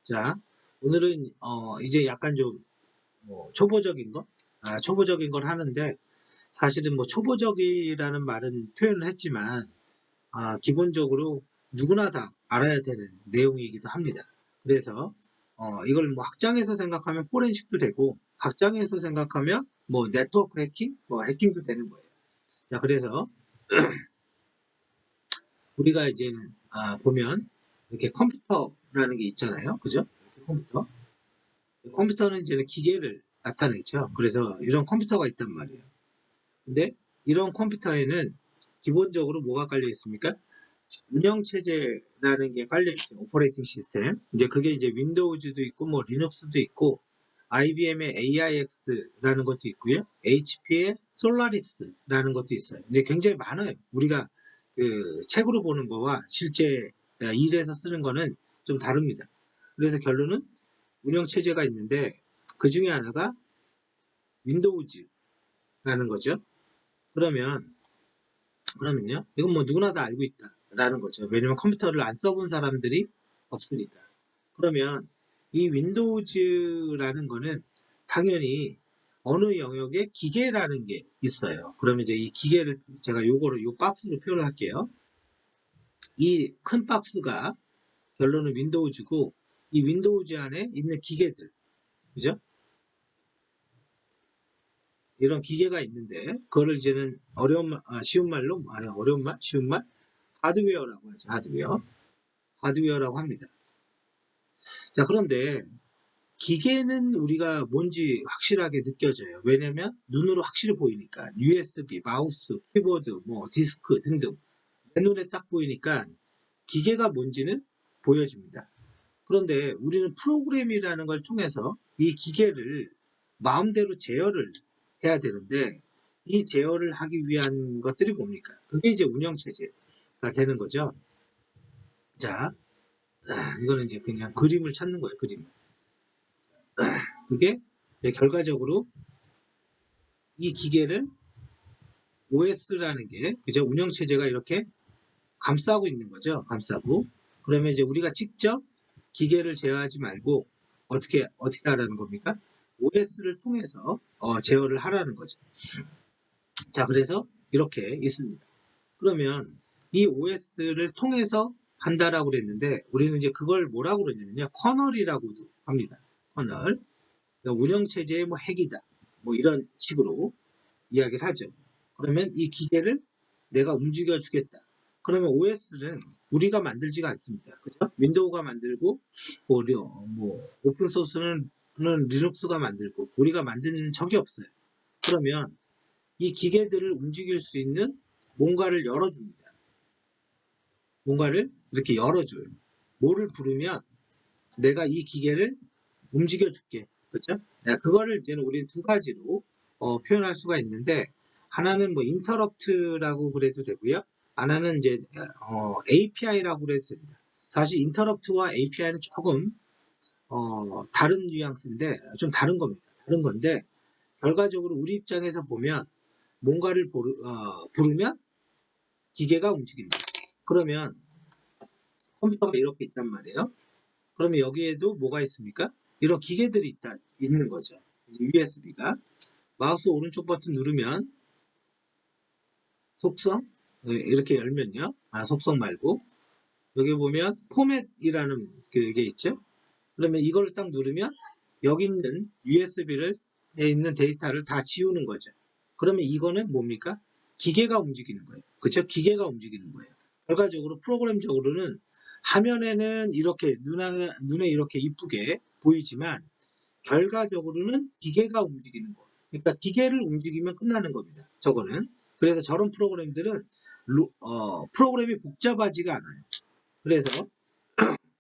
자, 오늘은 이제 약간 좀 초보적인 거, 초보적인 걸 하는데 사실은 뭐 초보적이라는 말은 표현을 했지만 기본적으로 누구나 다 알아야 되는 내용이기도 합니다. 그래서 이걸 뭐 학장에서 생각하면 포렌식도 되고 학장에서 생각하면 뭐 네트워크 해킹, 뭐 해킹도 되는 거예요. 자, 그래서 우리가 이제는 보면 이렇게 컴퓨터라는 게 있잖아요, 그죠? 이렇게 컴퓨터는 이제 기계를 나타내죠. 그래서 이런 컴퓨터가 있단 말이에요. 근데 이런 컴퓨터에는 기본적으로 뭐가 깔려 있습니까? 운영체제라는 게 깔려 있죠. 오퍼레이팅 시스템. 이제 그게 이제 윈도우즈도 있고, 뭐 리눅스도 있고, IBM의 AIX라는 것도 있고요. HP의 솔라리스라는 것도 있어요. 이제 굉장히 많아요. 우리가 그 책으로 보는 거와 실제 일에서 쓰는 거는 좀 다릅니다. 그래서 결론은 운영체제가 있는데 그 중에 하나가 윈도우즈라는 거죠. 그러면 그러면요, 이건 뭐 누구나 다 알고 있다라는 거죠. 왜냐면 컴퓨터를 안 써본 사람들이 없으니까. 그러면 이 윈도우즈라는 거는 당연히 어느 영역에 기계라는 게 있어요. 그러면 이제 이 기계를 제가 요거를 요 박스로 표현을 할게요. 이 큰 박스가 결론은 윈도우즈고 이 윈도우즈 안에 있는 기계들, 그죠? 이런 기계가 있는데 그거를 이제는 쉬운 말로 어려운 말, 쉬운 말, 하드웨어라고 하죠. 하드웨어라고 합니다. 자, 그런데 기계는 우리가 뭔지 확실하게 느껴져요. 왜냐면 눈으로 확실히 보이니까 USB, 마우스, 키보드, 뭐 디스크 등등 내 눈에 딱 보이니까 기계가 뭔지는 보여집니다. 그런데 우리는 프로그램이라는 걸 통해서 이 기계를 마음대로 제어를 해야 되는데 이 제어를 하기 위한 것들이 뭡니까? 그게 이제 운영체제가 되는 거죠. 자, 이거는 이제 그냥 그림을 찾는 거예요, 그림. 그게 결과적으로 이 기계를 OS라는 게, 그죠? 운영체제가 이렇게 감싸고 있는 거죠. 감싸고. 그러면 이제 우리가 직접 기계를 제어하지 말고 어떻게 하라는 겁니까? OS를 통해서 제어를 하라는 거죠. 자, 그래서 이렇게 있습니다. 그러면 이 OS를 통해서 한다라고 그랬는데 우리는 이제 그걸 뭐라고 그러냐면요. 커널이라고도 합니다. 커널. 그러니까 운영체제의 뭐 핵이다. 뭐 이런 식으로 이야기를 하죠. 그러면 이 기계를 내가 움직여 주겠다. 그러면 OS는 우리가 만들지가 않습니다. 그죠? 윈도우가 만들고 뭐 오픈 소스는 리눅스가 만들고 우리가 만드는 적이 없어요. 그러면 이 기계들을 움직일 수 있는 뭔가를 열어줍니다. 뭔가를 이렇게 열어줘요. 뭐를 부르면 내가 이 기계를 움직여줄게. 그렇죠? 그거를 이제는 우리는 두 가지로 표현할 수가 있는데 하나는 뭐 인터럽트라고 그래도 되고요. 하나는 이제 API라고 그래도 됩니다. 사실 인터럽트와 API는 조금 다른 뉘앙스인데 좀 다른 겁니다. 다른 건데 결과적으로 우리 입장에서 보면 뭔가를 부르면 기계가 움직인다. 그러면 컴퓨터가 이렇게 있단 말이에요. 그러면 여기에도 뭐가 있습니까? 이런 기계들이 있는 거죠. USB가. 마우스 오른쪽 버튼 누르면 속성 이렇게 열면요. 속성 말고 여기 보면 포맷이라는 그게 있죠. 그러면 이걸 딱 누르면 여기 있는 USB를 있는 데이터를 다 지우는 거죠. 그러면 이거는 뭡니까? 기계가 움직이는 거예요. 그렇죠? 기계가 움직이는 거예요. 결과적으로 프로그램적으로는 화면에는 이렇게 눈에 이렇게 이쁘게 보이지만 결과적으로는 기계가 움직이는 거. 그러니까 기계를 움직이면 끝나는 겁니다. 저거는. 그래서 저런 프로그램들은 프로그램이 복잡하지가 않아요. 그래서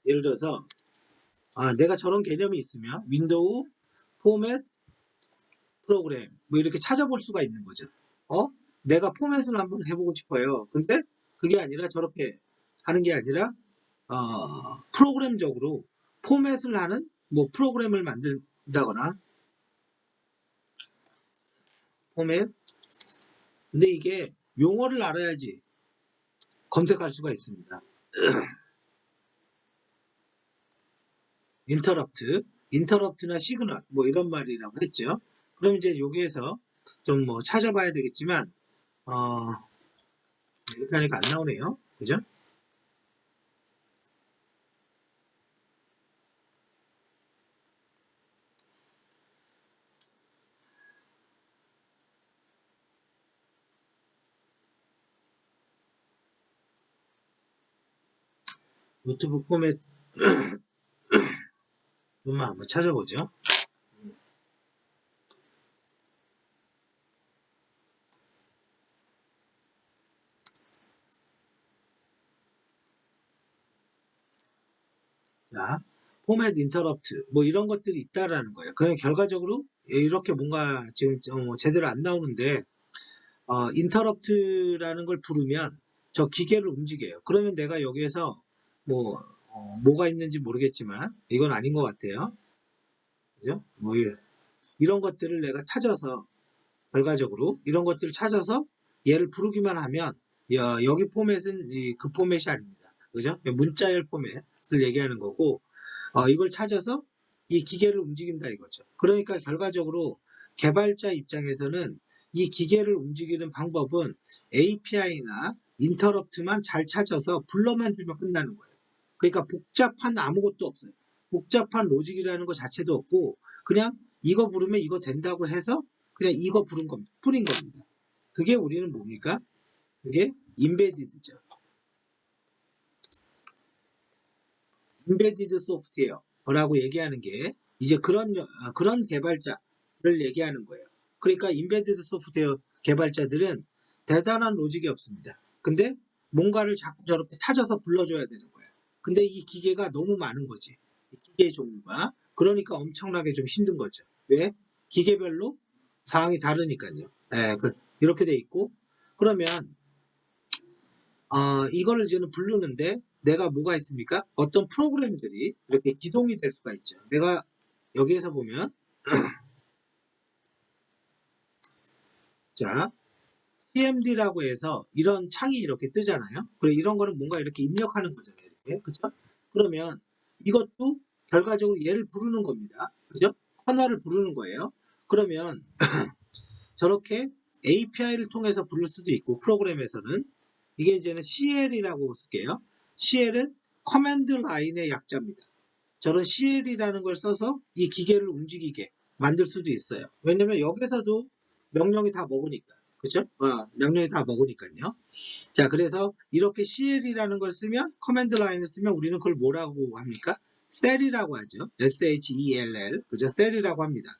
예를 들어서 내가 저런 개념이 있으면 윈도우 포맷 프로그램 뭐 이렇게 찾아볼 수가 있는 거죠. 내가 포맷을 한번 해보고 싶어요. 근데 그게 아니라 저렇게 하는 게 아니라 프로그램적으로 포맷을 하는 뭐 프로그램을 만든다거나 포맷. 근데 이게 용어를 알아야지 검색할 수가 있습니다. 인터럽트나 시그널 뭐 이런 말이라고 했죠. 그럼 이제 여기에서 좀 뭐 찾아봐야 되겠지만 어, 이렇게 하니까 안 나오네요. 그죠? 노트북 포맷 좀만 한번 찾아보죠. 자, 포맷 인터럽트 뭐 이런 것들이 있다라는 거예요. 그냥 결과적으로 이렇게 뭔가 지금 제대로 안 나오는데 인터럽트라는 걸 부르면 저 기계를 움직여요. 그러면 내가 여기에서 뭐가 있는지 모르겠지만 이건 아닌 것 같아요. 그죠? 뭐 이런 것들을 내가 찾아서 결과적으로 이런 것들을 찾아서 얘를 부르기만 하면 여기 포맷은 그 포맷이 아닙니다. 그죠? 문자열 포맷을 얘기하는 거고 이걸 찾아서 이 기계를 움직인다 이거죠. 그러니까 결과적으로 개발자 입장에서는 이 기계를 움직이는 방법은 API나 인터럽트만 잘 찾아서 불러만 주면 끝나는 거예요. 그러니까 복잡한 아무것도 없어요. 복잡한 로직이라는 것 자체도 없고 그냥 이거 부르면 이거 된다고 해서 그냥 이거 부른 겁니다. 뿐인 겁니다. 그게 우리는 뭡니까? 그게 임베디드죠. 임베디드 소프트웨어라고 얘기하는 게 이제 그런 개발자를 얘기하는 거예요. 그러니까 임베디드 소프트웨어 개발자들은 대단한 로직이 없습니다. 근데 뭔가를 자꾸 저렇게 찾아서 불러줘야 되는 거예요. 근데 이 기계가 너무 많은 거지. 이 기계의 종류가. 그러니까 엄청나게 좀 힘든 거죠. 왜? 기계별로 사항이 다르니까요. 예, 이렇게 돼 있고 그러면 이거를 이제는 부르는데 내가 뭐가 있습니까? 어떤 프로그램들이 이렇게 기동이 될 수가 있죠. 내가 여기에서 보면 자 CMD라고 해서 이런 창이 이렇게 뜨잖아요. 그래 이런 거는 뭔가 이렇게 입력하는 거잖아요. 이렇게 그죠? 그러면 이것도 결과적으로 얘를 부르는 겁니다. 그죠? 커널을 부르는 거예요. 그러면 저렇게 API를 통해서 부를 수도 있고 프로그램에서는 이게 이제는 CL이라고 쓸게요. CL은 커맨드 라인의 약자입니다. 저런 CL이라는 걸 써서 이 기계를 움직이게 만들 수도 있어요. 왜냐면 여기서도 명령이 다 먹으니까. 그죠? 명령이 다 먹으니까요. 자, 그래서 이렇게 CL이라는 걸 쓰면, 커맨드 라인을 쓰면 우리는 그걸 뭐라고 합니까? 셀이라고 하죠. SHELL. 그죠? 셀이라고 합니다.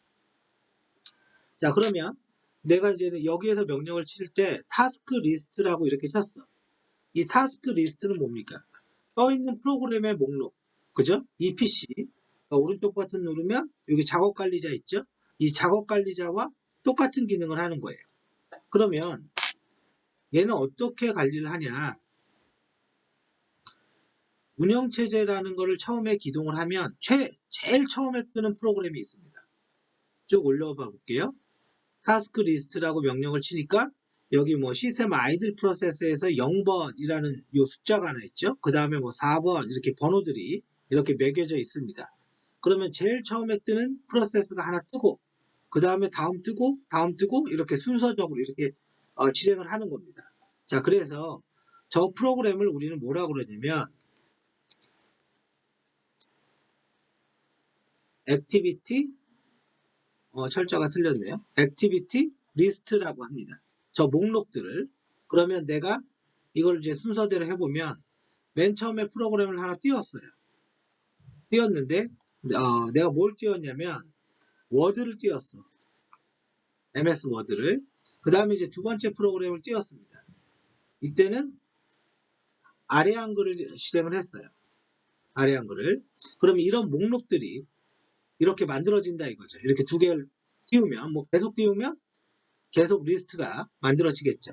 자, 그러면 내가 이제 여기에서 명령을 칠 때 타스크 리스트라고 이렇게 쳤어. 이 타스크 리스트는 뭡니까? 떠 있는 프로그램의 목록. 그죠? 이 PC. 오른쪽 버튼 누르면 여기 작업 관리자 있죠? 이 작업 관리자와 똑같은 기능을 하는 거예요. 그러면 얘는 어떻게 관리를 하냐? 운영체제라는 거를 처음에 기동을 하면 제일 처음에 뜨는 프로그램이 있습니다. 쭉 올려봐 볼게요. 타스크 리스트라고 명령을 치니까 여기 뭐 시스템 아이들 프로세스에서 0번이라는 요 숫자가 하나 있죠. 그 다음에 뭐 4번 이렇게 번호들이 이렇게 매겨져 있습니다. 그러면 제일 처음에 뜨는 프로세스가 하나 뜨고 그 다음에 다음 뜨고 이렇게 순서적으로 이렇게 실행을 하는 겁니다. 자, 그래서 저 프로그램을 우리는 뭐라고 그러냐면 액티비티 철자가 틀렸네요. 액티비티 리스트라고 합니다. 저 목록들을 그러면 내가 이걸 이제 순서대로 해보면 맨 처음에 프로그램을 하나 띄웠어요. 띄웠는데 내가 뭘 띄웠냐면 워드를 띄웠어. MS 워드를. 그 다음에 이제 두 번째 프로그램을 띄웠습니다. 이때는 아래 한글을 실행을 했어요. 아래 한글을. 그러면 이런 목록들이 이렇게 만들어진다 이거죠. 이렇게 두 개를 띄우면 뭐 계속 띄우면 계속 리스트가 만들어지겠죠.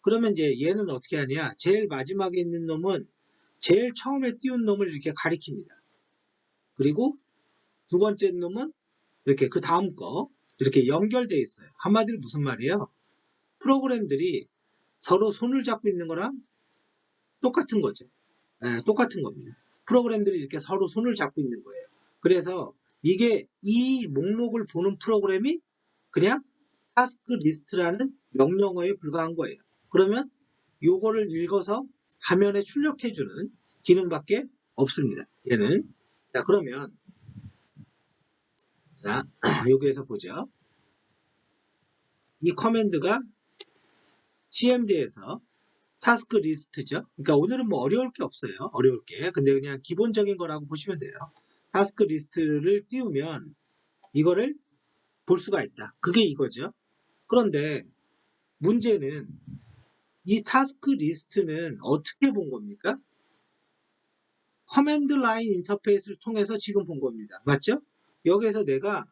그러면 이제 얘는 어떻게 하냐? 제일 마지막에 있는 놈은 제일 처음에 띄운 놈을 이렇게 가리킵니다. 그리고 두 번째 놈은 이렇게 그 다음 거 이렇게 연결돼 있어요. 한마디로 무슨 말이에요? 프로그램들이 서로 손을 잡고 있는 거랑 똑같은 거죠. 똑같은 겁니다. 프로그램들이 이렇게 서로 손을 잡고 있는 거예요. 그래서 이게 이 목록을 보는 프로그램이 그냥 타스크 리스트라는 명령어에 불과한 거예요. 그러면 요거를 읽어서 화면에 출력해주는 기능밖에 없습니다. 얘는. 자, 그러면 자, 여기에서 보죠. 이 커맨드가 cmd에서 타스크 리스트죠. 그러니까 오늘은 뭐 어려울 게 없어요. 어려울 게. 근데 그냥 기본적인 거라고 보시면 돼요. 타스크 리스트를 띄우면 이거를 볼 수가 있다. 그게 이거죠. 그런데 문제는 이 타스크 리스트는 어떻게 본 겁니까? 커맨드 라인 인터페이스를 통해서 지금 본 겁니다. 맞죠? 여기에서 내가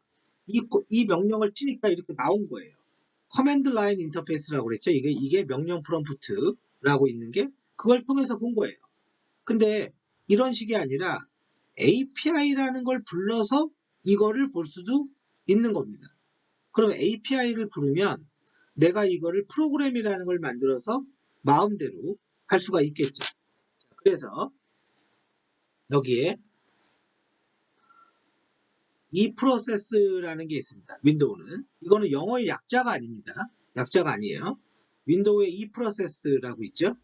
이 명령을 치니까 이렇게 나온 거예요. 커맨드 라인 인터페이스라고 그랬죠. 이게 명령 프롬프트라고 있는 게 그걸 통해서 본 거예요. 근데 이런 식이 아니라 API라는 걸 불러서 이거를 볼 수도 있는 겁니다. 그럼 API를 부르면 내가 이거를 프로그램이라는 걸 만들어서 마음대로 할 수가 있겠죠. 그래서 여기에 이 프로세스라는 게 있습니다. 윈도우는. 이거는 영어의 약자가 아닙니다. 약자가 아니에요. 윈도우에 이 프로세스라고 있죠.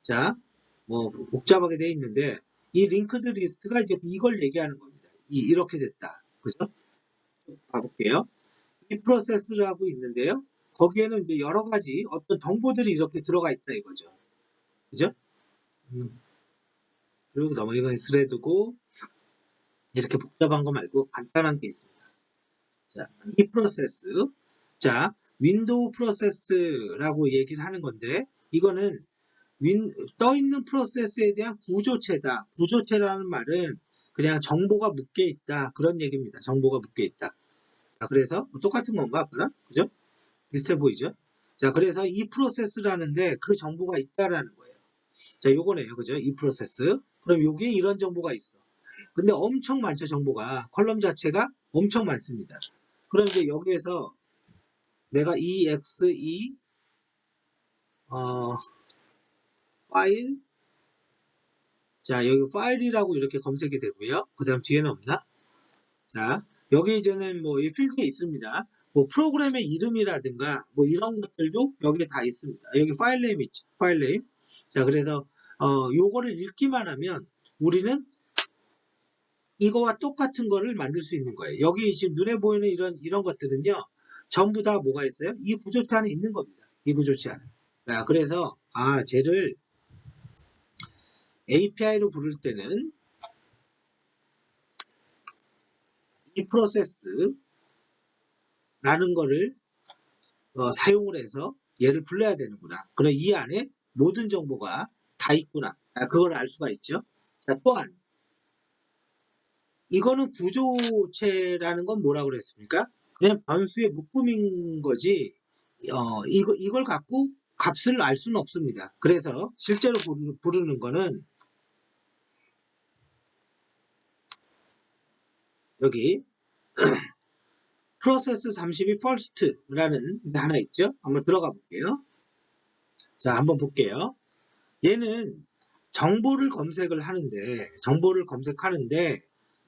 자, 뭐 복잡하게 되어 있는데 이 링크드 리스트가 이제 이걸 얘기하는 겁니다. 이렇게 됐다. 그죠? 봐볼게요. 이 프로세스라고 있는데요. 거기에는 이제 여러 가지 어떤 정보들이 이렇게 들어가 있다 이거죠. 그죠? 쭉 넘어가는 스레드고 이렇게 복잡한 거 말고 간단한 게 있습니다. 자, 이 프로세스. 자, 윈도우 프로세스라고 얘기를 하는 건데 이거는 떠 있는 프로세스에 대한 구조체다. 구조체라는 말은 그냥 정보가 묶여 있다. 그런 얘기입니다. 정보가 묶여 있다. 자, 그래서 똑같은 건가? 그럼? 그죠? 비슷해 보이죠? 자, 그래서 이 프로세스라는데 그 정보가 있다라는 거예요. 자, 요거네요. 그죠? 이 프로세스. 그럼 여기에 이런 정보가 있어. 근데 엄청 많죠, 정보가. 컬럼 자체가 엄청 많습니다. 그럼 이제 여기에서 내가 exe 파일, 자, 여기 파일이라고 이렇게 검색이 되고요. 그 다음 뒤에는 없나? 자, 여기 이제는 뭐 이 필드에 있습니다. 뭐 프로그램의 이름이라든가 뭐 이런 것들도 여기에 다 있습니다. 여기 파일 네임 있죠. 파일 네임. 자, 그래서 요거를 읽기만 하면 우리는 이거와 똑같은 거를 만들 수 있는 거예요. 여기 지금 눈에 보이는 이런 것들은요. 전부 다 뭐가 있어요? 이 구조체 안에 있는 겁니다. 이 구조체 안에. 자, 그래서 쟤를 API로 부를 때는 이 프로세스라는 거를 사용을 해서 얘를 불러야 되는구나. 그럼 이 안에 모든 정보가 다 있구나. 그걸 알 수가 있죠. 자, 또한 이거는 구조체라는 건 뭐라고 그랬습니까? 그냥 변수의 묶음인 거지. 이걸 갖고 값을 알 수는 없습니다. 그래서 실제로 부르는 거는 여기 프로세스 32 first라는 게 하나 있죠. 한번 들어가 볼게요. 자, 한번 볼게요. 얘는 정보를 검색하는데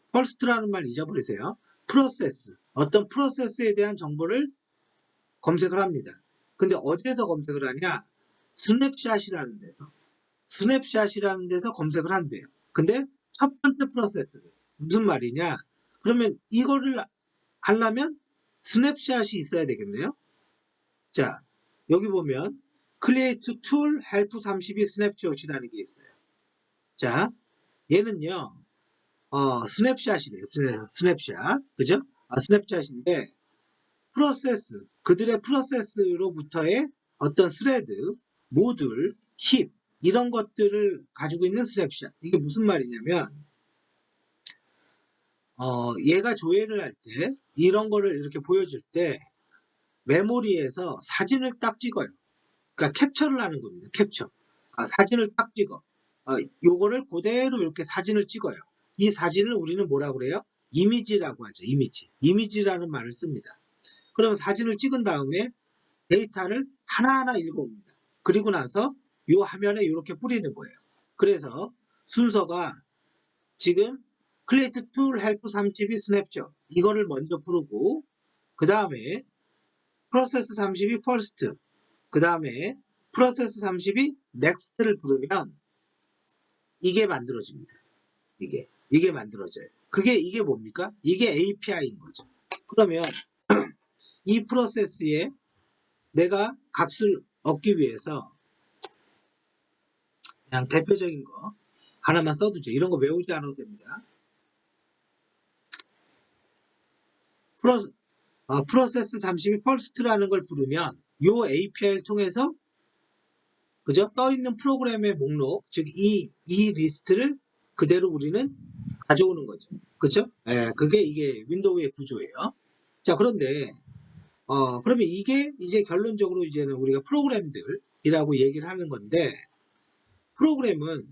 first라는 말 잊어버리세요. 프로세스, 어떤 프로세스에 대한 정보를 검색을 합니다. 근데 어디에서 검색을 하냐? 스냅샷이라는 데서 검색을 한대요. 근데 첫 번째 프로세스 무슨 말이냐? 그러면 이거를 하려면 스냅샷이 있어야 되겠네요. 자, 여기 보면 Create Tool Help 32 스냅샷이라는 게 있어요. 자, 얘는요, 스냅샷이래요. 스냅샷. 그죠? 스냅샷인데, 그들의 프로세스로부터의 어떤 스레드, 모듈, 힙, 이런 것들을 가지고 있는 스냅샷. 이게 무슨 말이냐면, 얘가 조회를 할 때, 이런 거를 이렇게 보여줄 때, 메모리에서 사진을 딱 찍어요. 그러니까 캡처를 하는 겁니다. 캡처. 사진을 딱 찍어. 요거를 그대로 이렇게 사진을 찍어요. 이 사진을 우리는 뭐라고 그래요? 이미지라고 하죠. 이미지라는 말을 씁니다. 그러면 사진을 찍은 다음에 데이터를 하나하나 읽어옵니다. 그리고 나서 요 화면에 이렇게 뿌리는 거예요. 그래서 순서가 지금 create tool help 32 snapshot 이거를 먼저 부르고 그 다음에 process 32 first 그 다음에 process 32 next를 부르면 이게 만들어집니다. 이게 만들어져요. 이게 뭡니까? 이게 API인 거죠. 그러면 이 프로세스에 내가 값을 얻기 위해서 그냥 대표적인 거 하나만 써두죠. 이런 거 외우지 않아도 됩니다. 프로세스 32 first라는 걸 부르면 요 API를 통해서 그죠? 떠 있는 프로그램의 목록, 즉 이 리스트를 그대로 우리는 가져오는 거죠. 그죠? 예, 이게 윈도우의 구조예요. 자, 그런데 그러면 이게 이제 결론적으로 이제는 우리가 프로그램들이라고 얘기를 하는 건데 프로그램은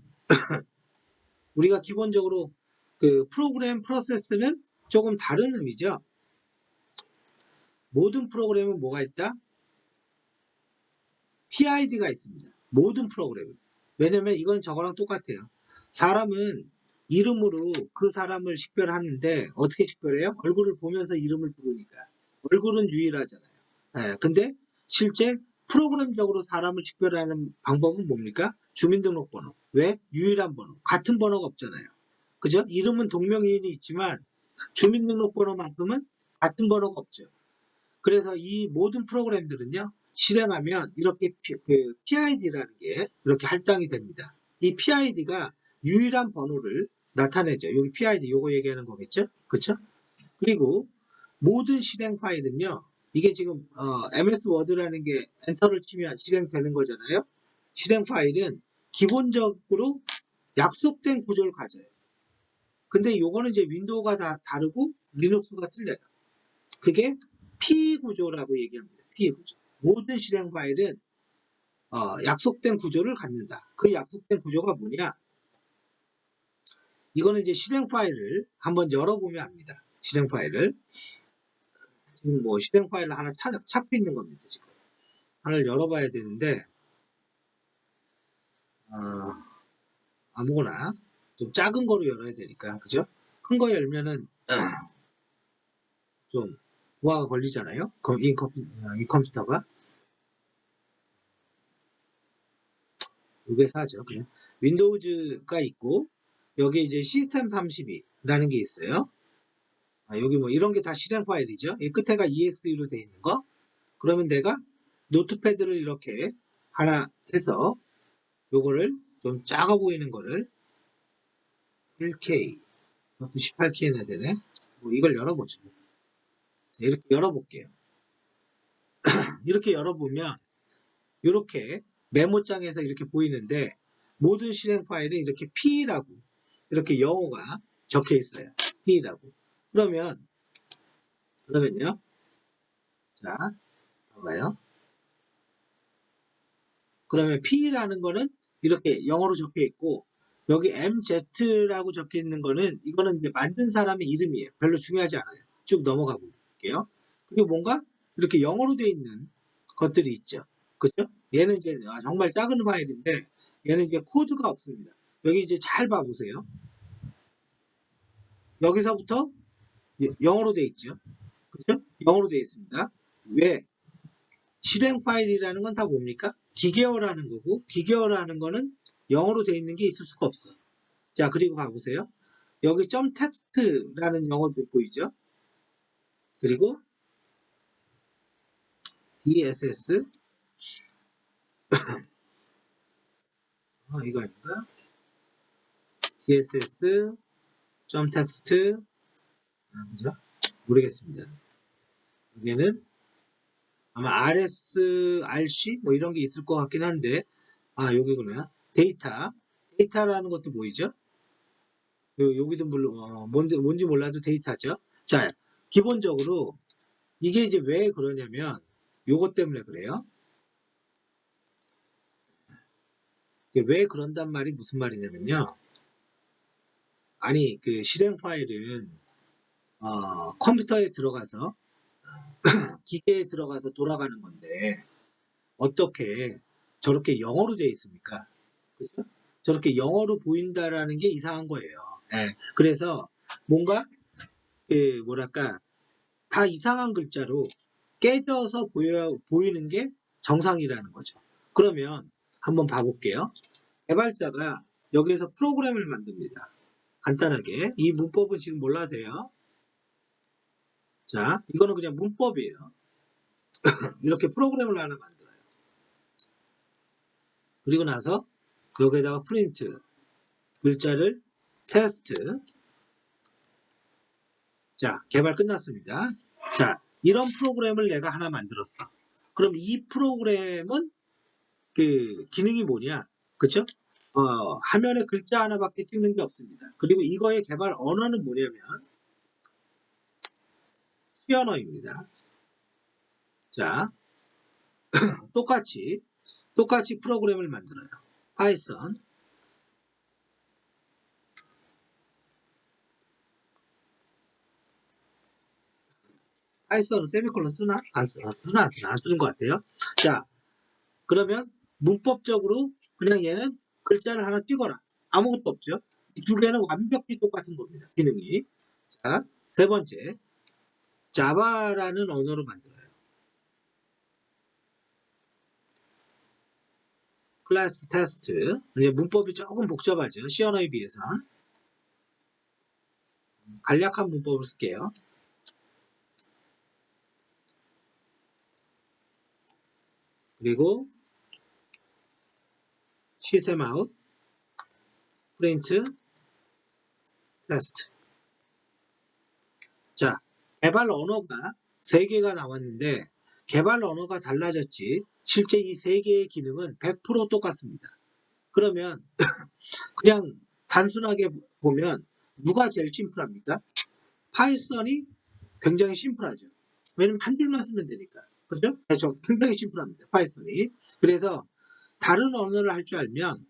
우리가 기본적으로 그 프로그램 프로세스는 조금 다른 의미죠. 모든 프로그램은 뭐가 있다? PID가 있습니다. 모든 프로그램은. 왜냐면 이건 저거랑 똑같아요. 사람은 이름으로 그 사람을 식별하는데 어떻게 식별해요? 얼굴을 보면서 이름을 부르니까. 얼굴은 유일하잖아요. 예, 근데 실제 프로그램적으로 사람을 식별하는 방법은 뭡니까? 주민등록번호. 왜? 유일한 번호. 같은 번호가 없잖아요. 그죠? 이름은 동명이인이 있지만 주민등록번호만큼은 같은 번호가 없죠. 그래서 이 모든 프로그램들은요, 실행하면 이렇게 PID라는 게 이렇게 할당이 됩니다. 이 PID가 유일한 번호를 나타내죠. 여기 PID 요거 얘기하는 거겠죠? 그렇죠? 그리고 모든 실행 파일은요, 이게 지금 MS 워드라는 게 엔터를 치면 실행되는 거잖아요. 실행 파일은 기본적으로 약속된 구조를 가져요. 근데 요거는 이제 윈도우가 다 다르고 리눅스가 틀려요. 그게 P 구조라고 얘기합니다. P 구조. 모든 실행 파일은 약속된 구조를 갖는다. 그 약속된 구조가 뭐냐? 이거는 이제 실행 파일을 한번 열어보면 압니다. 실행 파일을. 지금 뭐 실행 파일을 하나 찾고 있는 겁니다. 지금. 하나를 열어봐야 되는데, 어, 아무거나 좀 작은 거로 열어야 되니까, 그죠? 큰 거 열면은 좀 부하가 걸리잖아요. 그럼 이 컴퓨터가. 이게 사죠. 그냥 윈도우즈가 있고 여기 이제 시스템 32라는 게 있어요. 여기 뭐 이런 게 다 실행 파일이죠. 이 끝에가 EXE로 되어 있는 거. 그러면 내가 노트패드를 이렇게 하나 해서 요거를 좀 작아 보이는 거를 1K, 이것도 18K 해야 되네. 뭐 이걸 열어보죠. 이렇게 열어볼게요. 이렇게 열어보면 이렇게 메모장에서 이렇게 보이는데 모든 실행 파일은 이렇게 P라고 이렇게 영어가 적혀 있어요. P라고. 그러면요. 자, 봐봐요. 그러면 P라는 거는 이렇게 영어로 적혀 있고 여기 MZ라고 적혀 있는 거는 이거는 이제 만든 사람의 이름이에요. 별로 중요하지 않아요. 쭉 넘어가 볼게요. 그리고 뭔가 이렇게 영어로 되어 있는 것들이 있죠. 그죠? 얘는 이제 정말 작은 파일인데 얘는 이제 코드가 없습니다. 여기 이제 잘 봐보세요. 여기서부터 영어로 되어 있죠. 그죠? 영어로 되어 있습니다. 왜? 실행 파일이라는 건 다 뭡니까? 기계어라는 거고 기계어라는 거는 영어로 되어 있는 게 있을 수가 없어. 자, 그리고 가보세요. 여기 점 텍스트라는 영어도 보이죠? 그리고 DSS 이거 아닌가? DSS 점 텍스트 그죠? 모르겠습니다. 여기는 아마 RSRC 뭐 이런 게 있을 것 같긴 한데 여기구나. 데이터라는 것도 보이죠? 여기도 물론 뭔지 몰라도 데이터죠. 자, 기본적으로 이게 이제 왜 그러냐면 요것 때문에 그래요. 왜 그런단 말이 무슨 말이냐면요. 아니 그 실행 파일은 컴퓨터에 들어가서 기계에 들어가서 돌아가는 건데 어떻게 저렇게 영어로 되어 있습니까? 그죠? 저렇게 영어로 보인다라는 게 이상한 거예요. 예, 그래서 뭔가 뭐랄까 다 이상한 글자로 깨져서 보이는 게 정상이라는 거죠. 그러면 한번 봐볼게요. 개발자가 여기에서 프로그램을 만듭니다. 간단하게 이 문법은 지금 몰라도 돼요. 자, 이거는 그냥 문법이에요. 이렇게 프로그램을 하나 만들어요. 그리고 나서 여기에다가 프린트 글자를 테스트. 자, 개발 끝났습니다. 자, 이런 프로그램을 내가 하나 만들었어. 그럼 이 프로그램은 그 기능이 뭐냐? 그쵸? 화면에 글자 하나밖에 찍는 게 없습니다. 그리고 이거의 개발 언어는 뭐냐면 C 언어입니다. 자, 똑같이 프로그램을 만들어요. 파이썬 파이썬은 세미콜론 쓰나? 안 쓰는 것 같아요. 자, 그러면 문법적으로 그냥 얘는 글자를 하나 찍어라. 아무것도 없죠. 이 두 개는 완벽히 똑같은 겁니다. 기능이. 자, 세 번째, 자바라는 언어로 만들어요. 클래스 테스트. 이제 문법이 조금 복잡하죠. C 언어에 비해서. 간략한 문법을 쓸게요. 그리고 시스템 아웃, 프린트, 테스트. 자, 개발 언어가 3개가 나왔는데 개발 언어가 달라졌지 실제 이 3개의 기능은 100% 똑같습니다. 그러면 그냥 단순하게 보면 누가 제일 심플합니까? 파이썬이 굉장히 심플하죠. 왜냐면 한 줄만 쓰면 되니까. 그죠? 그래서 굉장히 심플합니다. 파이썬이. 그래서 다른 언어를 할 줄 알면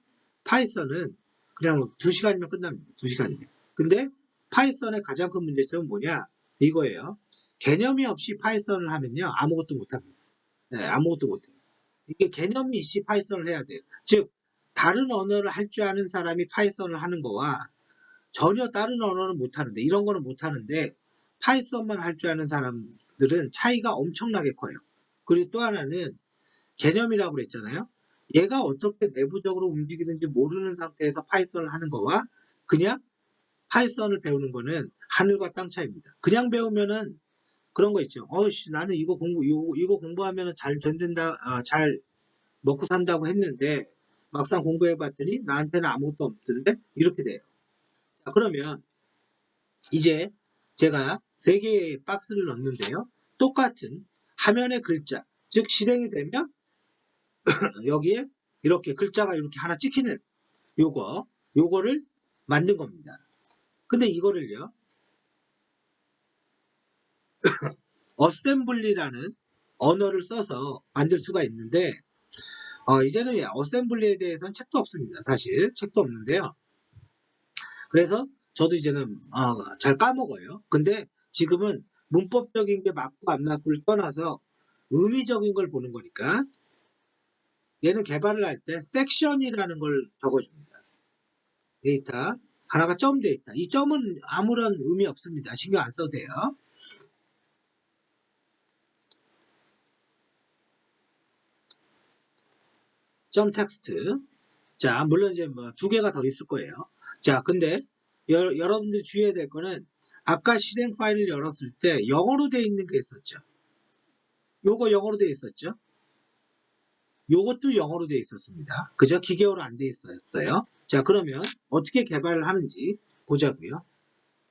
파이썬은 그냥 2시간이면 끝납니다. 2시간이면. 근데 파이썬의 가장 큰 문제점은 뭐냐? 이거예요. 개념이 없이 파이썬을 하면요. 아무것도 못합니다. 네, 아무것도 못해요. 이게 개념이 있이 파이썬을 해야 돼요. 즉, 다른 언어를 할 줄 아는 사람이 파이썬을 하는 거와 전혀 다른 언어는 못하는데, 이런 거는 못하는데, 파이썬만 할 줄 아는 사람들은 차이가 엄청나게 커요. 그리고 또 하나는 개념이라고 그랬잖아요. 얘가 어떻게 내부적으로 움직이는지 모르는 상태에서 파이썬을 하는 거와 그냥 파이썬을 배우는 거는 하늘과 땅 차이입니다. 그냥 배우면은 그런 거 있죠. 나는 이거 공부하면은 잘 된다, 잘 먹고 산다고 했는데 막상 공부해 봤더니 나한테는 아무것도 없던데 이렇게 돼요. 자, 그러면 이제 제가 3개의 박스를 넣는데요. 똑같은 화면의 글자, 즉 실행이 되면 여기에 이렇게 글자가 이렇게 하나 찍히는 요거를 만든 겁니다. 근데 이거를요, 어셈블리라는 언어를 써서 만들 수가 있는데, 이제는 어셈블리에 대해서는 책도 없습니다. 사실 책도 없는데요. 그래서 저도 이제는 잘 까먹어요. 근데 지금은 문법적인 게 맞고 안 맞고를 떠나서 의미적인 걸 보는 거니까 얘는 개발을 할 때 섹션이라는 걸 적어줍니다. 데이터 하나가 점 데이터. 이 점은 아무런 의미 없습니다. 신경 안 써도 돼요. 점 텍스트. 자, 물론 이제 뭐 2개가 더 있을 거예요. 자, 근데 여러분들이 주의해야 될 거는 아까 실행 파일을 열었을 때 영어로 돼 있는 게 있었죠. 요거 영어로 돼 있었죠. 요것도 영어로 돼 있었습니다. 그죠? 기계어로 안 돼 있었어요. 자, 그러면 어떻게 개발을 하는지 보자고요.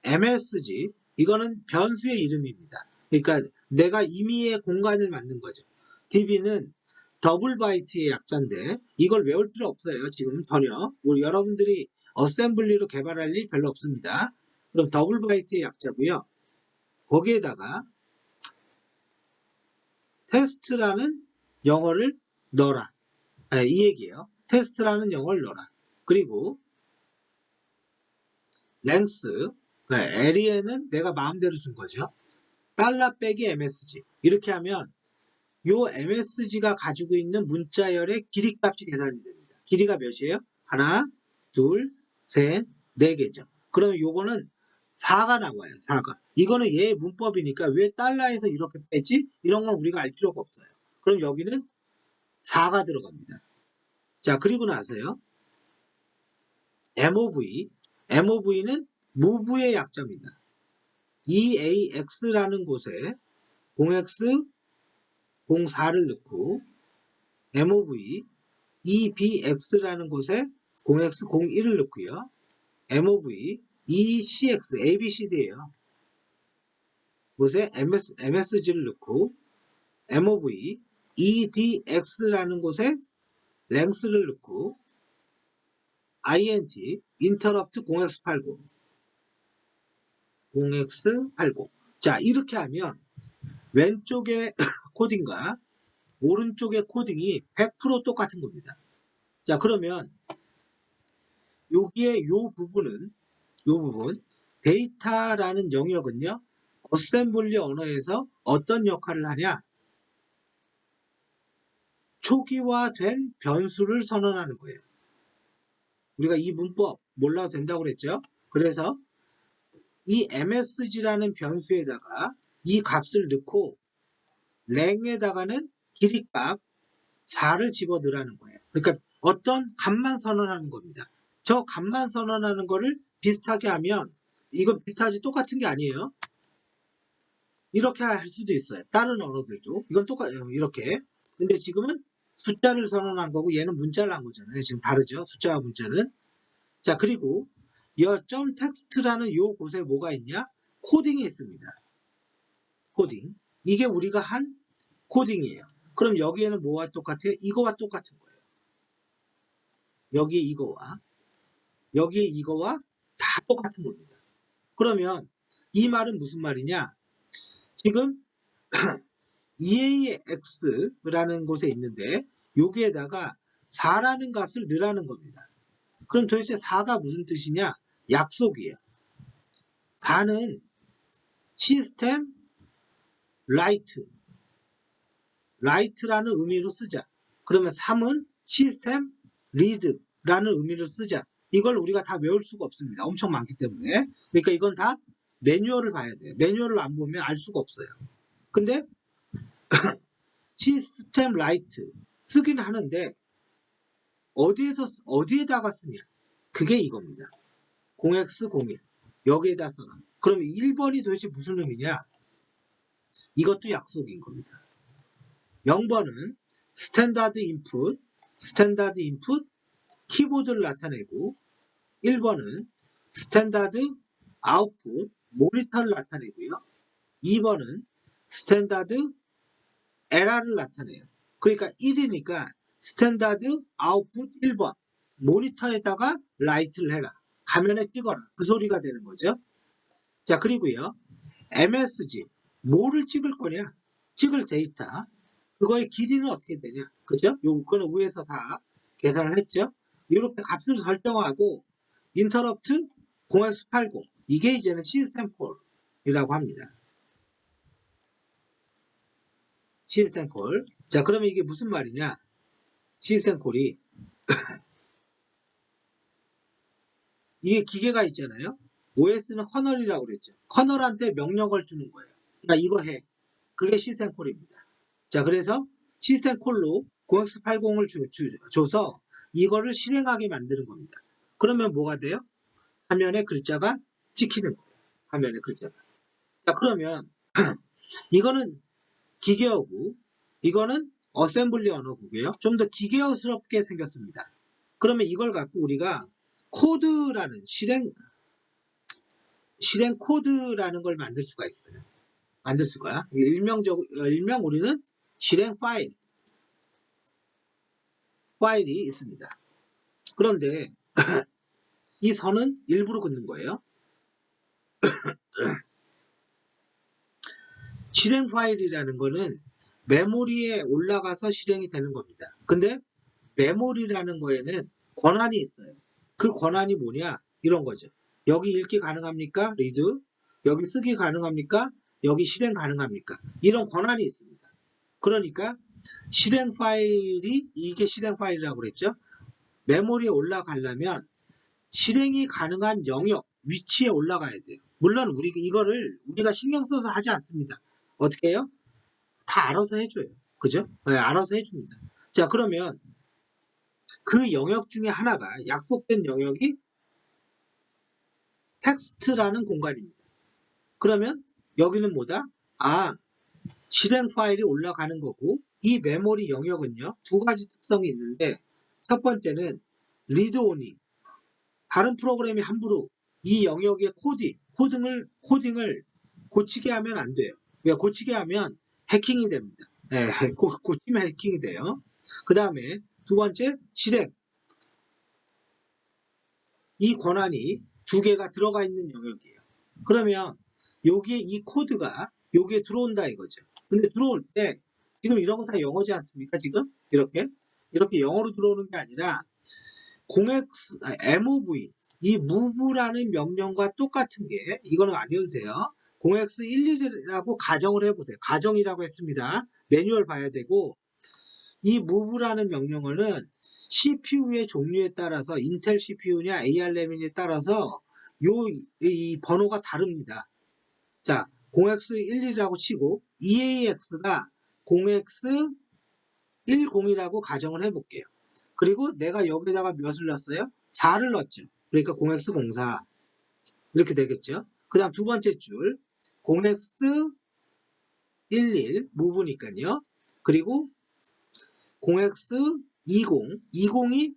MSG, 이거는 변수의 이름입니다. 그러니까 내가 임의의 공간을 만든 거죠. DB는 더블 바이트의 약자인데 이걸 외울 필요 없어요. 지금 전혀. 우리 여러분들이 어셈블리로 개발할 일 별로 없습니다. 그럼 더블 바이트의 약자고요. 거기에다가 테스트라는 영어를 넣어라. 이 얘기예요. 테스트라는 영어를 넣어라. 그리고 랭스, 에리에는 내가 마음대로 준 거죠. 달러 빼기 MSG. 이렇게 하면 요 MSG가 가지고 있는 문자열의 길이 값이 계산이 됩니다. 길이가 몇이에요? 하나, 둘, 셋, 네 개죠. 그러면 요거는 4가 나와요. 4가. 이거는 얘의 문법이니까 왜 달러에서 이렇게 빼지? 이런 건 우리가 알 필요가 없어요. 그럼 여기는 4가 들어갑니다. 자, 그리고 나서요. MOV. MOV는 move의 약자입니다. EAX라는 곳에 0X 04를 넣고 MOV EBX라는 곳에 0X 01을 넣고요. MOV ECX ABCD예요. 곳에 MSG를 넣고 MOV EDX라는 곳에 length를 넣고 INT interrupt 0x80 0x80 자, 이렇게 하면 왼쪽의 코딩과 오른쪽의 코딩이 100% 똑같은 겁니다. 자, 그러면 여기에 요 부분 데이터라는 영역은요, 어셈블리 언어에서 어떤 역할을 하냐? 초기화된 변수를 선언하는 거예요. 우리가 이 문법 몰라도 된다고 그랬죠? 그래서 이 msg라는 변수에다가 이 값을 넣고 랭에다가는 길이값 4를 집어넣으라는 거예요. 그러니까 어떤 값만 선언하는 겁니다. 저 값만 선언하는 거를 비슷하게 하면 이건 비슷하지 똑같은 게 아니에요. 이렇게 할 수도 있어요. 다른 언어들도 이건 똑같아요. 이렇게. 근데 지금은 숫자를 선언한 거고 얘는 문자를 한 거잖아요. 지금 다르죠. 숫자와 문자는. 자, 그리고 이 점 텍스트라는 요 곳에 뭐가 있냐? 코딩이 있습니다. 코딩. 이게 우리가 한 코딩이에요. 그럼 여기에는 뭐와 똑같아요? 이거와 똑같은 거예요. 여기에 이거와 여기에 이거와 다 똑같은 겁니다. 그러면 이 말은 무슨 말이냐? 지금 EAX라는 곳에 있는데 여기에다가 4라는 값을 넣으라는 겁니다. 그럼 도대체 4가 무슨 뜻이냐? 약속이에요. 4는 시스템 라이트라는 의미로 쓰자. 그러면 3은 시스템 리드라는 의미로 쓰자. 이걸 우리가 다 외울 수가 없습니다. 엄청 많기 때문에. 그러니까 이건 다 매뉴얼을 봐야 돼요. 매뉴얼을 안 보면 알 수가 없어요. 근데 시스템 라이트 쓰긴 하는데 어디에다가 쓰냐? 그게 이겁니다. 0x01 여기에다 써놔. 그럼 1번이 도대체 무슨 의미냐? 이것도 약속인 겁니다. 0번은 스탠다드 인풋 키보드를 나타내고 1번은 스탠다드 아웃풋 모니터를 나타내고요. 2번은 스탠다드 에러를 나타내요. 그러니까 1이니까 스탠다드 아웃풋 1번 모니터에다가 라이트를 해라. 화면에 찍어라. 그 소리가 되는 거죠. 자, 그리고요. MSG 뭐를 찍을 거냐? 찍을 데이터 그거의 길이는 어떻게 되냐? 그죠? 요거는 위에서 다 계산을 했죠. 이렇게 값을 설정하고 인터럽트 0x80 이게 이제는 시스템 콜이라고 합니다. 시스템 콜. 자, 그러면 이게 무슨 말이냐? 시스템 콜이 이게 기계가 있잖아요. OS는 커널이라고 그랬죠. 커널한테 명령을 주는 거예요. 그러니까 이거 해. 그게 시스템 콜입니다. 자, 그래서 시스템 콜로 0x80을 줘서 이거를 실행하게 만드는 겁니다. 그러면 뭐가 돼요? 화면에 글자가 찍히는 거예요. 화면에 글자가. 자, 그러면 이거는 기계어고 이거는 어셈블리 언어고요. 좀 더 기계어스럽게 생겼습니다. 그러면 이걸 갖고 우리가 코드라는 실행 코드라는 걸 만들 수가 있어요. 만들 수가. 일명 우리는 실행 파일이 있습니다. 그런데 이 선은 일부러 긋는 거예요. 실행 파일이라는 거는 메모리에 올라가서 실행이 되는 겁니다. 근데 메모리라는 거에는 권한이 있어요. 그 권한이 뭐냐? 이런 거죠. 여기 읽기 가능합니까? 리드. 여기 쓰기 가능합니까? 여기 실행 가능합니까? 이런 권한이 있습니다. 그러니까 실행 파일이 이게 실행 파일이라고 그랬죠. 메모리에 올라가려면 실행이 가능한 영역, 위치에 올라가야 돼요. 물론 이거를 우리가 신경 써서 하지 않습니다. 어떻게 해요? 다 알아서 해줘요. 그죠? 네, 알아서 해줍니다. 자, 그러면 그 영역 중에 하나가 약속된 영역이 텍스트라는 공간입니다. 그러면 여기는 뭐다? 아, 실행 파일이 올라가는 거고, 이 메모리 영역은요, 두 가지 특성이 있는데, 첫 번째는 리드 오니, 다른 프로그램이 함부로 이 영역의 코딩을 고치게 하면 안 돼요. 왜? 고치게 하면 해킹이 됩니다. 네, 고치면 해킹이 돼요. 그 다음에 두 번째, 실행. 이 권한이 두 개가 들어가 있는 영역이에요. 그러면 여기에 이 코드가 여기에 들어온다 이거죠. 근데 들어올 때 지금 이런 거 다 영어지 않습니까? 지금 이렇게 영어로 들어오는 게 아니라 0x mov 이 move라는 명령과 똑같은 게 이거는 아니어도 돼요. 0x11이라고 가정을 해보세요. 가정이라고 했습니다. 매뉴얼 봐야 되고 이 move라는 명령어는 CPU의 종류에 따라서 인텔 CPU냐 ARM에 따라서 이 번호가 다릅니다. 자, 0x11이라고 치고 EAX가 0x10이라고 가정을 해볼게요. 그리고 내가 여기다가 몇을 넣었어요? 4를 넣었죠. 그러니까 0x04 이렇게 되겠죠. 그 다음 두 번째 줄 0x11 move니까요. 그리고 0x20 20이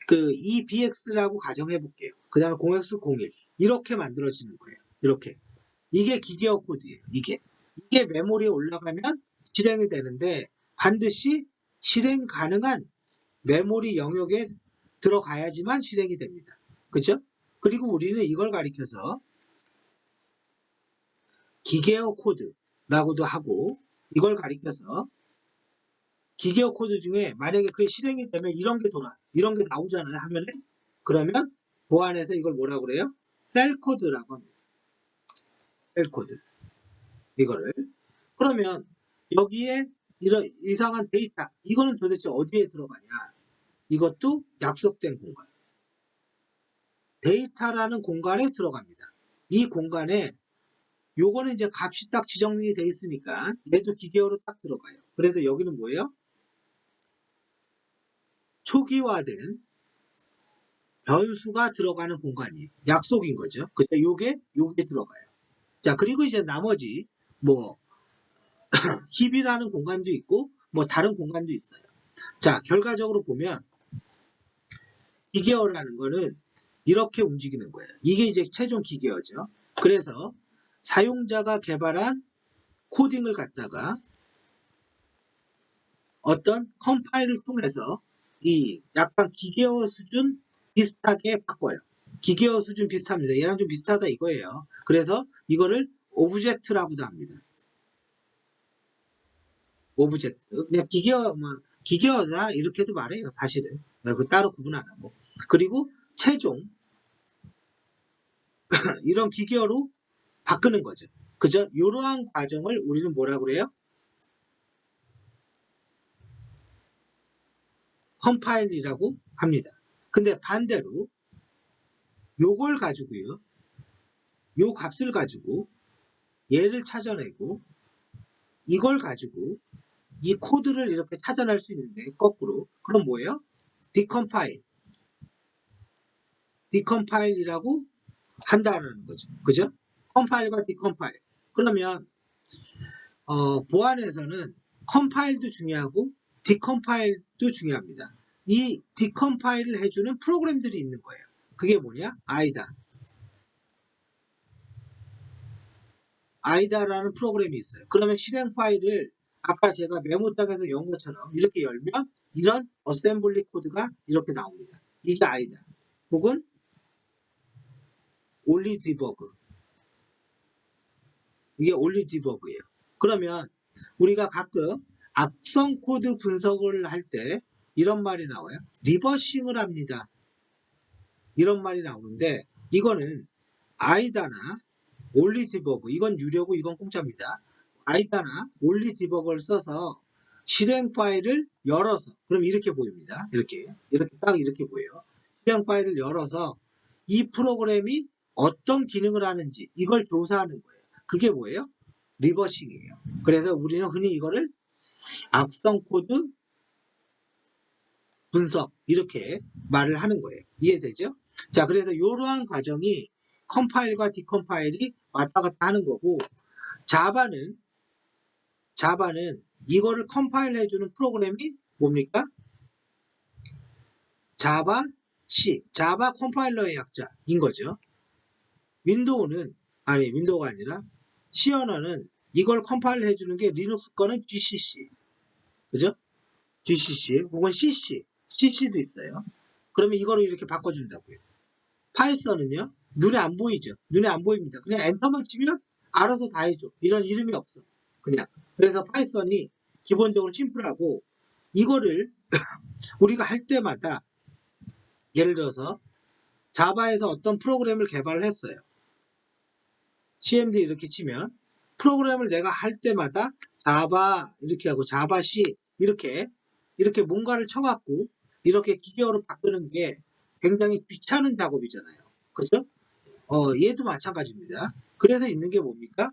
그 EBX라고 가정해 볼게요. 그 다음에 0x01 이렇게 만들어지는 거예요. 이렇게 이게 기계어 코드예요. 이게 메모리에 올라가면 실행이 되는데 반드시 실행 가능한 메모리 영역에 들어가야지만 실행이 됩니다. 그죠? 그리고 우리는 이걸 가리켜서 기계어 코드라고도 하고 이걸 가리켜서 기계어 코드 중에 만약에 그게 실행이 되면 이런 게 나오잖아요. 화면에. 그러면 보안에서 이걸 뭐라고 그래요? 셀 코드라고 합니다. 셀 코드. 이거를. 그러면 여기에 이런 이상한 데이터 이거는 도대체 어디에 들어가냐? 이것도 약속된 공간. 데이터라는 공간에 들어갑니다. 이 공간에 요거는 이제 값이 딱 지정이 돼 있으니까 얘도 기계어로 딱 들어가요. 그래서 여기는 뭐예요? 초기화된 변수가 들어가는 공간이에요. 약속인 거죠. 그죠? 요게 들어가요. 자, 그리고 이제 나머지 뭐 힙이라는 공간도 있고 뭐 다른 공간도 있어요. 자, 결과적으로 보면 기계어라는 거는 이렇게 움직이는 거예요. 이게 이제 최종 기계어죠. 그래서 사용자가 개발한 코딩을 갖다가 어떤 컴파일을 통해서 이 약간 기계어 수준 비슷하게 바꿔요. 기계어 수준 비슷합니다. 얘랑 좀 비슷하다 이거예요. 그래서 이거를 오브젝트라고도 합니다. 오브젝트. 그냥 기계어다 이렇게도 말해요. 사실은. 그 따로 구분 안 하고. 그리고 최종 이런 기계어로 바꾸는 거죠. 그죠? 이러한 과정을 우리는 뭐라고 그래요? 컴파일이라고 합니다. 근데 반대로 요걸 가지고요. 요 값을 가지고 얘를 찾아내고 이걸 가지고 이 코드를 이렇게 찾아낼 수 있는데 거꾸로 그럼 뭐예요? 디컴파일이라고 한다는 거죠. 그죠? 컴파일과 디컴파일. 그러면 보안에서는 컴파일도 중요하고 디컴파일도 중요합니다. 이 디컴파일을 해주는 프로그램들이 있는 거예요. 그게 뭐냐? 아이다라는 프로그램이 있어요. 그러면 실행 파일을 아까 제가 메모장에서 연 것처럼 이렇게 열면 이런 어셈블리 코드가 이렇게 나옵니다. 이게 아이다. 혹은 올리 디버그. 이게 올리 디버그예요. 그러면 우리가 가끔 악성 코드 분석을 할 때 이런 말이 나와요. 리버싱을 합니다. 이런 말이 나오는데 이거는 아이다나 올리 디버그 이건 유료고 이건 공짜입니다. 아이다나 올리 디버그를 써서 실행 파일을 열어서 그럼 이렇게 보입니다. 이렇게 딱 이렇게 보여요. 실행 파일을 열어서 이 프로그램이 어떤 기능을 하는지 이걸 조사하는 거예요. 그게 뭐예요? 리버싱이에요. 그래서 우리는 흔히 이거를 악성 코드 분석 이렇게 말을 하는 거예요. 이해되죠? 자, 그래서 이러한 과정이 컴파일과 디컴파일이 왔다 갔다 하는 거고 자바는 이거를 컴파일 해주는 프로그램이 뭡니까? 자바 C, 자바 컴파일러의 약자인 거죠. 윈도우가 아니라 C 언어는 이걸 컴파일 해주는 게 리눅스 거는 GCC, 그죠? GCC 혹은 CC도 있어요. 그러면 이거를 이렇게 바꿔준다고요. 파이썬은요, 눈에 안 보이죠? 눈에 안 보입니다. 그냥 엔터만 치면 알아서 다 해줘. 이런 이름이 없어. 그냥. 그래서 파이썬이 기본적으로 심플하고 이거를 우리가 할 때마다 예를 들어서 자바에서 어떤 프로그램을 개발을 했어요. cmd 이렇게 치면 프로그램을 내가 할 때마다 자바 이렇게 하고 자바 C 이렇게 뭔가를 쳐갖고 이렇게 기계어로 바꾸는 게 굉장히 귀찮은 작업이잖아요. 그죠? 얘도 마찬가지입니다. 그래서 있는 게 뭡니까?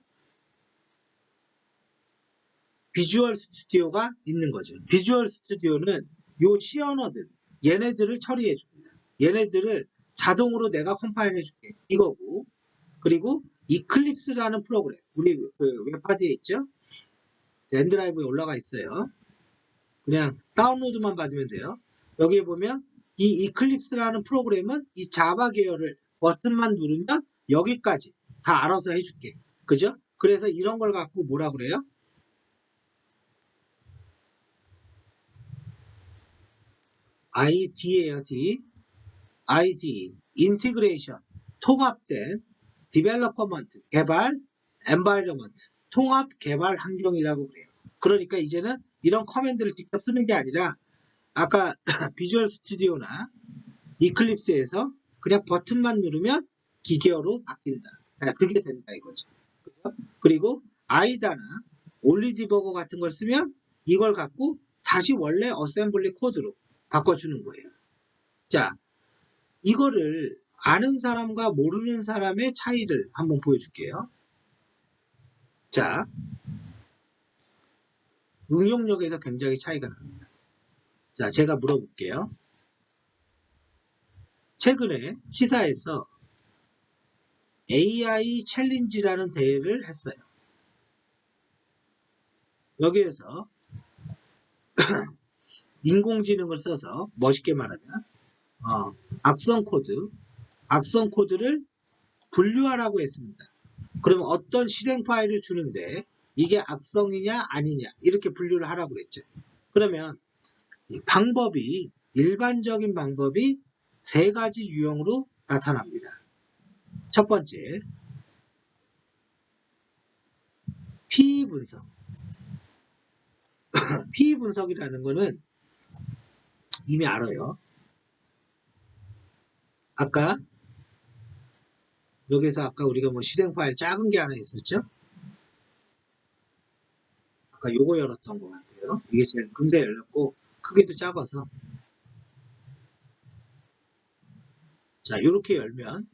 비주얼 스튜디오가 있는 거죠. 비주얼 스튜디오는 요 C 언어들 얘네들을 처리해 줍니다. 얘네들을 자동으로 내가 컴파일 해줄게 이거고 그리고 이클립스라는 프로그램 우리 그 웹하드에 있죠. 엔드라이브에 올라가 있어요. 그냥 다운로드만 받으면 돼요. 여기에 보면 이 이클립스라는 프로그램은 이 자바 계열을 버튼만 누르면 여기까지 다 알아서 해줄게. 그죠? 그래서 이런 걸 갖고 뭐라 그래요? ID예요, D. ID, 인티그레이션, 통합된 디벨로퍼먼트, 개발, 엔바이러먼트, 통합 개발 환경이라고 그래요. 그러니까 이제는 이런 커맨드를 직접 쓰는 게 아니라 아까 비주얼 스튜디오나 이클립스에서 그냥 버튼만 누르면 기계어로 바뀐다. 그게 된다 이거죠. 그죠? 그리고 아이다나 올리디버거 같은 걸 쓰면 이걸 갖고 다시 원래 어셈블리 코드로 바꿔주는 거예요. 자, 이거를 아는 사람과 모르는 사람의 차이를 한번 보여줄게요. 자, 응용력에서 굉장히 차이가 납니다. 자, 제가 물어볼게요. 최근에 시사에서 AI 챌린지라는 대회를 했어요. 여기에서 인공지능을 써서 멋있게 말하면 악성 코드를 분류하라고 했습니다. 그러면 어떤 실행 파일을 주는데 이게 악성이냐 아니냐 이렇게 분류를 하라고 그랬죠. 그러면 일반적인 방법이 세 가지 유형으로 나타납니다. 첫 번째, P 분석. P 분석이라는 거는 이미 알아요. 여기서 아까 우리가 뭐 실행 파일 작은 게 하나 있었죠? 아까 요거 열었던 것 같아요. 이게 제일 금세 열렸고 크기도 작아서 자 이렇게 열면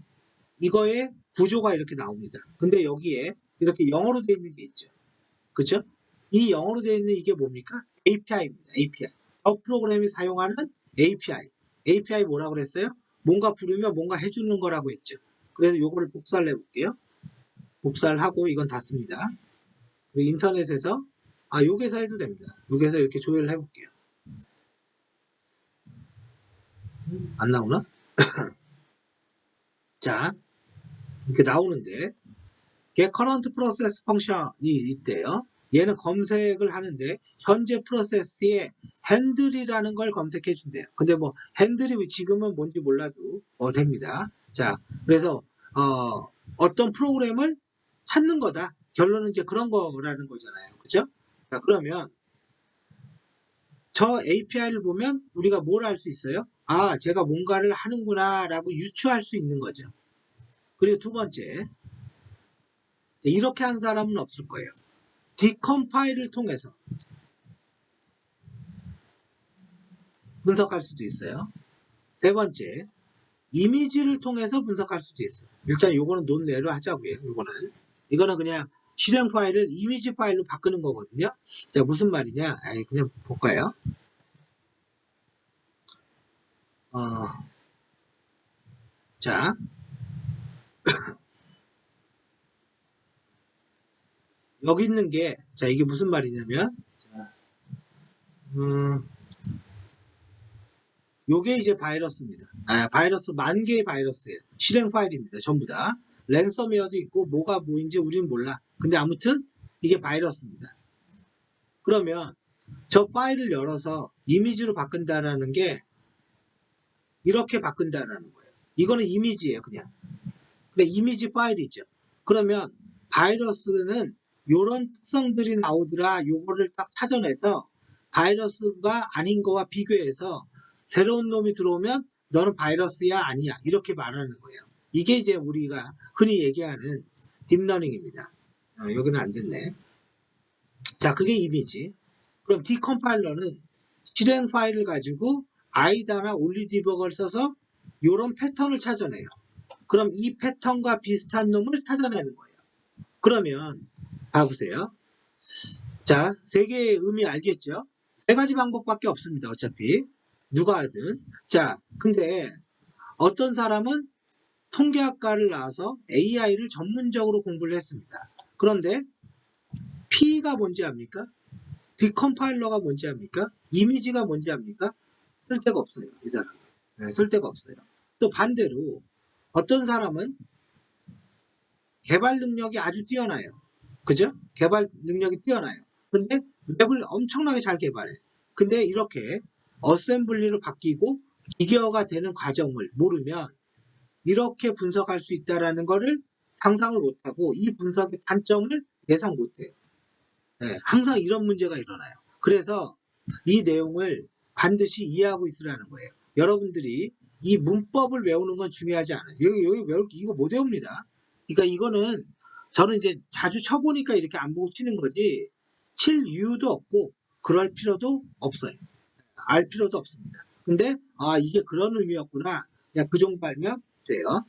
이거의 구조가 이렇게 나옵니다. 근데 여기에 이렇게 영어로 되어 있는 게 있죠. 그쵸? 이 영어로 되어 있는 이게 뭡니까? API입니다. API. 프로그램이 사용하는 API. API 뭐라고 그랬어요? 뭔가 부르면 뭔가 해주는 거라고 했죠. 그래서 요거를 복사를 해볼게요. 복사를 하고 이건 닫습니다. 그리고 인터넷에서 여기서 해도 됩니다. 여기서 이렇게 조회를 해볼게요. 안 나오나? 자, 이렇게 나오는데 get current process function이 있대요. 얘는 검색을 하는데 현재 프로세스에 핸들이라는 걸 검색해 준대요. 근데 뭐 핸들이 지금은 뭔지 몰라도 됩니다. 자, 그래서 어떤 프로그램을 찾는 거다. 결론은 이제 그런 거라는 거잖아요. 그죠? 자, 그러면 저 API를 보면 우리가 뭘 할 수 있어요? 제가 뭔가를 하는구나 라고 유추할 수 있는 거죠. 그리고 두 번째, 이렇게 한 사람은 없을 거예요. 디컴파일을 통해서 분석할 수도 있어요. 세 번째, 이미지를 통해서 분석할 수도 있어요. 일단 요거는 논외로 하자고요. 이거는 그냥 실행 파일을 이미지 파일로 바꾸는 거거든요. 자, 무슨 말이냐? 그냥 볼까요? 자, 여기 있는 게, 자, 이게 무슨 말이냐면, 요게 이제 바이러스입니다. 바이러스, 10,000개의 바이러스예요. 실행 파일입니다. 전부 다. 랜섬웨어도 있고, 뭐가 뭐인지 우리는 몰라. 근데 아무튼, 이게 바이러스입니다. 그러면, 저 파일을 열어서 이미지로 바꾼다라는 게, 이렇게 바꾼다라는 거예요. 이거는 이미지예요, 그냥. 근데 이미지 파일이죠. 그러면, 바이러스는 요런 특성들이 나오더라, 요거를 딱 찾아내서, 바이러스가 아닌 거와 비교해서, 새로운 놈이 들어오면 너는 바이러스야 아니야 이렇게 말하는 거예요. 이게 이제 우리가 흔히 얘기하는 딥러닝입니다. 여기는 안 됐네. 자, 그게 이미지. 그럼 디컴파일러는 실행 파일을 가지고 아이다나 올리디버거를 써서 이런 패턴을 찾아내요. 그럼 이 패턴과 비슷한 놈을 찾아내는 거예요. 그러면 봐보세요. 자, 세 개의 의미 알겠죠? 세 가지 방법밖에 없습니다. 어차피 누가 하든. 자, 근데 어떤 사람은 통계학과를 나와서 AI를 전문적으로 공부를 했습니다. 그런데 P가 뭔지 압니까? 디컴파일러가 뭔지 압니까? 이미지가 뭔지 압니까? 쓸데가 없어요. 이 사람. 쓸데가 없어요. 또 반대로 어떤 사람은 개발 능력이 아주 뛰어나요. 그죠? 개발 능력이 뛰어나요. 근데 웹을 엄청나게 잘 개발해. 근데 이렇게 어셈블리로 바뀌고 기계화가 되는 과정을 모르면 이렇게 분석할 수 있다라는 거를 상상을 못하고 이 분석의 단점을 예상 못해요. 항상 이런 문제가 일어나요. 그래서 이 내용을 반드시 이해하고 있으라는 거예요. 여러분들이 이 문법을 외우는 건 중요하지 않아요. 여기 이거 못 외웁니다. 그러니까 이거는 저는 이제 자주 쳐보니까 이렇게 안 보고 치는 거지 칠 이유도 없고 그럴 필요도 없어요. 알 필요도 없습니다. 근데 이게 그런 의미였구나. 그 정도 알면 돼요.